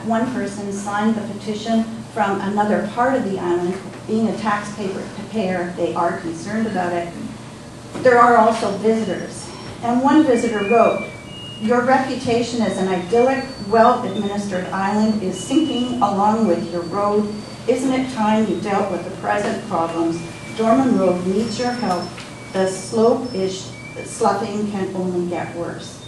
One person signed the petition from another part of the island. Being a taxpayer, they are concerned about it. There are also visitors. And one visitor wrote, "Your reputation as an idyllic, well-administered island is sinking along with your road. Isn't it time you dealt with the present problems? Dorman Road needs your help. The slope is sloughing, can only get worse."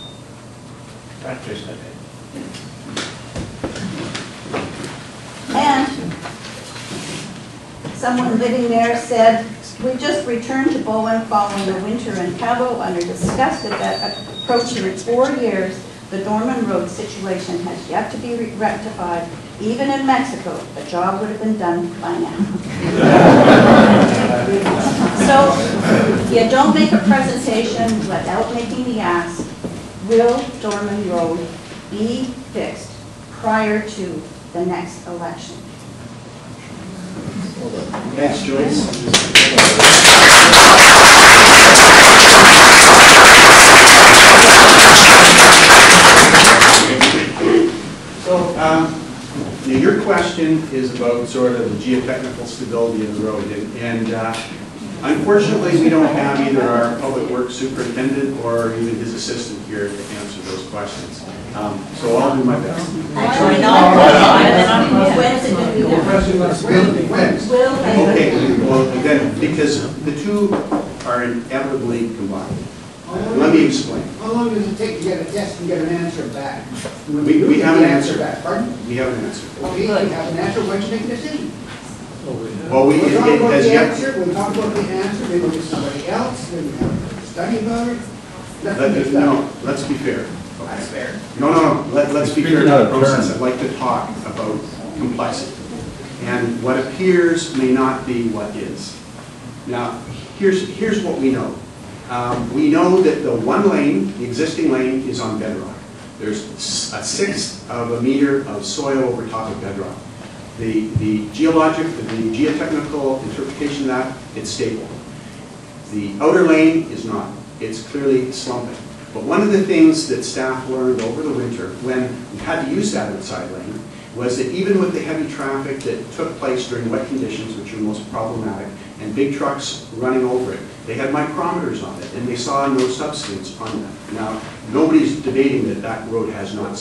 And someone living there said, "We just returned to Bowen following the winter in Cabo and are disgusted that approaching 4 years, the Dorman Road situation has yet to be rectified. Even in Mexico, the job would have been done by now." So you don't make a presentation without making the ask, will Dorman Road be fixed prior to the next election? Yes, Joyce. So, your question is about sort of the geotechnical stability of the road, and unfortunately, we don't have either our public works superintendent or even his assistant here to answer those questions. So I'll do my best. Actually, no. When is it going to be done? Okay, well then, because the two are inevitably combined. Let me explain. How long does it take to get a test and get an answer back? We have an answer back. Pardon? We have an answer. Okay, you have an answer. Why don't you make a decision? Well, We'll talk about as the yet. answer. We'll talk about the answer. Maybe with somebody else. Maybe have a study about it. No, let's be fair. That's fair. No. Let's be fair to the process. I'd like to talk about complexity. And what appears may not be what is. Now, here's what we know. We know that the one lane, the existing lane, is on bedrock. There's a 1/6 of a meter of soil over top of bedrock. The geotechnical interpretation of that, it's stable. The outer lane is not. It's clearly slumping. But one of the things that staff learned over the winter when we had to use that outside lane was that even with the heavy traffic that took place during wet conditions, which are most problematic, and big trucks running over it, they had micrometers on it, and they saw no subsidence on that. Now, nobody's debating that that road has not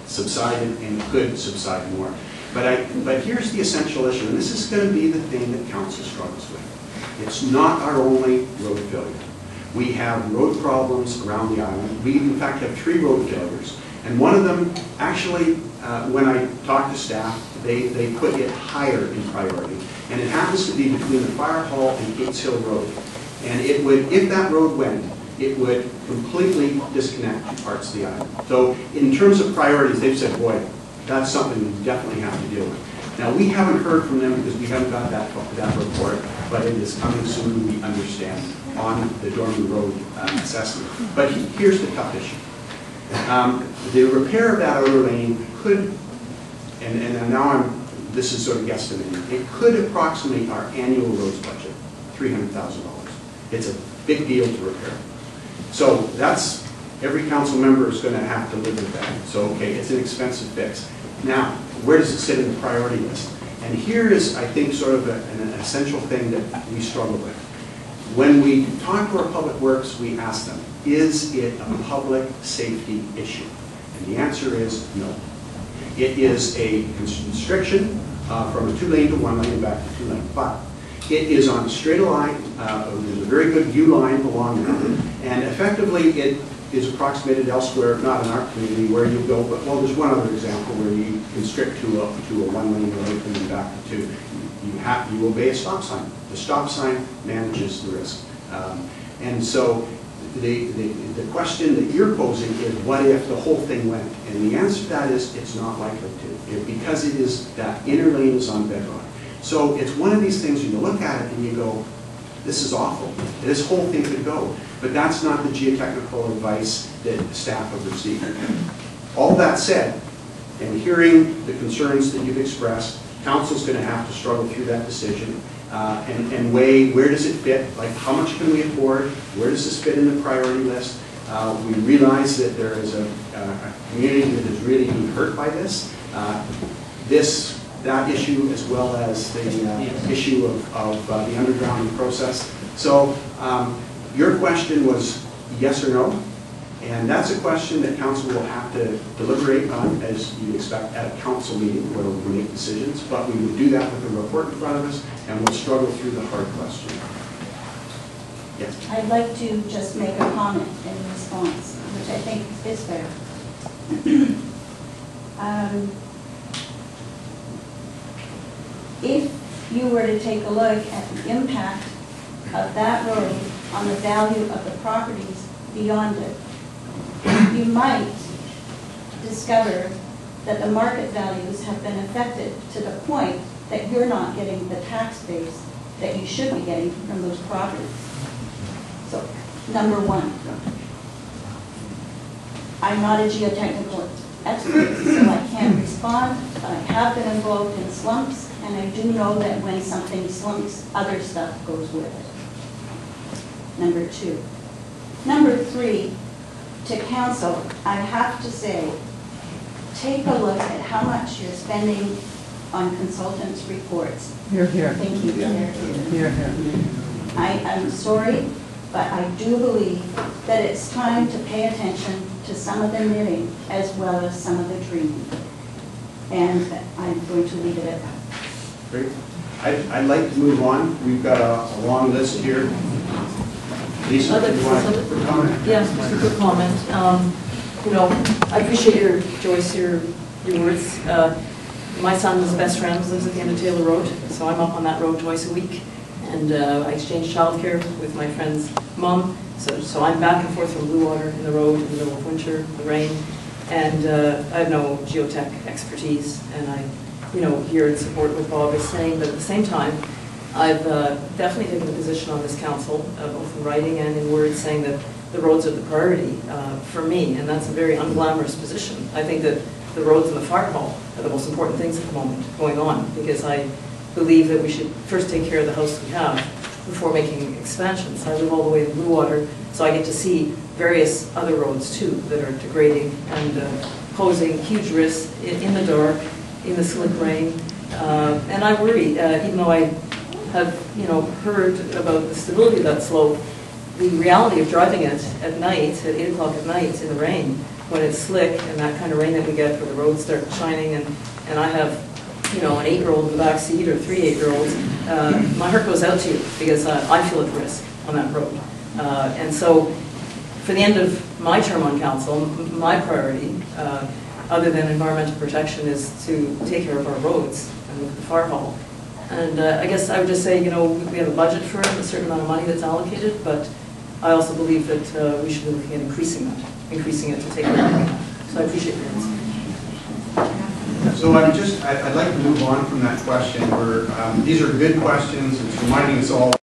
subsided and could subside more. But here's the essential issue, and this is going to be the thing that council struggles with. It's not our only road failure. We have road problems around the island. We, in fact, have 3 road failures. And one of them, actually, when I talked to staff, they put it higher in priority. And it happens to be between the Fire Hall and Gates Hill Road. And it would, if that road went, it would completely disconnect parts of the island. So in terms of priorities, they've said, boy, that's something we definitely have to deal with. Now, we haven't heard from them because we haven't got that report, but it is coming soon, we understand, on the Dorman Road assessment. But here's the tough issue. The repair of that outer lane could, and now this is sort of guesstimating, it could approximate our annual roads budget, $300,000. It's a big deal to repair. So that's, every council member is going to have to live with that. So, okay, it's an expensive fix. Now, where does it sit in the priority list? And here is, I think, sort of an essential thing that we struggle with. When we talk to our public works, we ask them, is it a public safety issue? And the answer is no. It is a constriction from a 2-lane to 1 lane and back to 2-lane. But it is on a straight line. There's a very good view line along there. And effectively, it is approximated elsewhere, not in our community, where you go, but well, there's one other example where you constrict to a 1-lane road and then back to 2. You obey a stop sign. The stop sign manages the risk. And so the question that you're posing is, what if the whole thing went? And the answer to that is, it's not likely to, because it is, that inner lane is on bedrock. So it's one of these things when you look at it and you go, this is awful. This whole thing could go. But that's not the geotechnical advice that the staff have received. All that said, and hearing the concerns that you've expressed, council's going to have to struggle through that decision and weigh where does it fit, like how much can we afford, where does this fit in the priority list, We realize that there is a community that is really being hurt by this. that issue as well as the issue of the undergrounding process. So your question was yes or no, and that's a question that council will have to deliberate on, as you'd expect, at a council meeting where we make decisions, but we would do that with a report in front of us, and we'll struggle through the hard question. Yes? I'd like to just make a comment in response, which I think is fair. If you were to take a look at the impact of that road on the value of the properties beyond it, you might discover that the market values have been affected to the point that you're not getting the tax base that you should be getting from those properties. So, number one, I'm not a geotechnical expert, so I can't respond, but I have been involved in slumps, and I do know that when something slumps, other stuff goes with it. Number two. Number three, to council, I have to say, take a look at how much you're spending on consultants' reports. Here, here. Thank you, Chair. Here, here. I'm sorry, but I do believe that it's time to pay attention to some of the knitting as well as some of the dreaming. And I'm going to leave it at that. Great. I'd like to move on. We've got a long list here. Lisa, do you want to comment? Yes, just a quick comment. You know, I appreciate Joyce, your words. My son's best friend lives at the end of Taylor Road, so I'm up on that road twice a week. And I exchange childcare with my friend's mom, so I'm back and forth from Blue Water in the road in the middle of winter, the rain. And I have no geotech expertise, and I, here in support what Bob is saying, but at the same time, I've definitely taken a position on this council, both in writing and in words, saying that the roads are the priority for me, and that's a very unglamorous position. I think that the roads and the fire hall are the most important things at the moment going on, because I believe that we should first take care of the house we have before making expansions. I live all the way in Blue Water, so I get to see various other roads too that are degrading and posing huge risks in the dark, in the slick rain. And I worry, even though I have heard about the stability of that slope, the reality of driving it at night, at 8 o'clock at night in the rain, when it's slick and that kind of rain that we get where the roads start shining, and I have an 8-year-old in the back seat or 3 8-year-olds, my heart goes out to you because I feel at risk on that road. And so for the end of my term on council, my priority, other than environmental protection, is to take care of our roads and look at the fire hall. And I guess I would just say, we have a budget for it, a certain amount of money that's allocated, but I also believe that we should be looking at increasing it to take care of it. So I appreciate your answer. So I'd like to move on from that question. These are good questions. It's reminding us all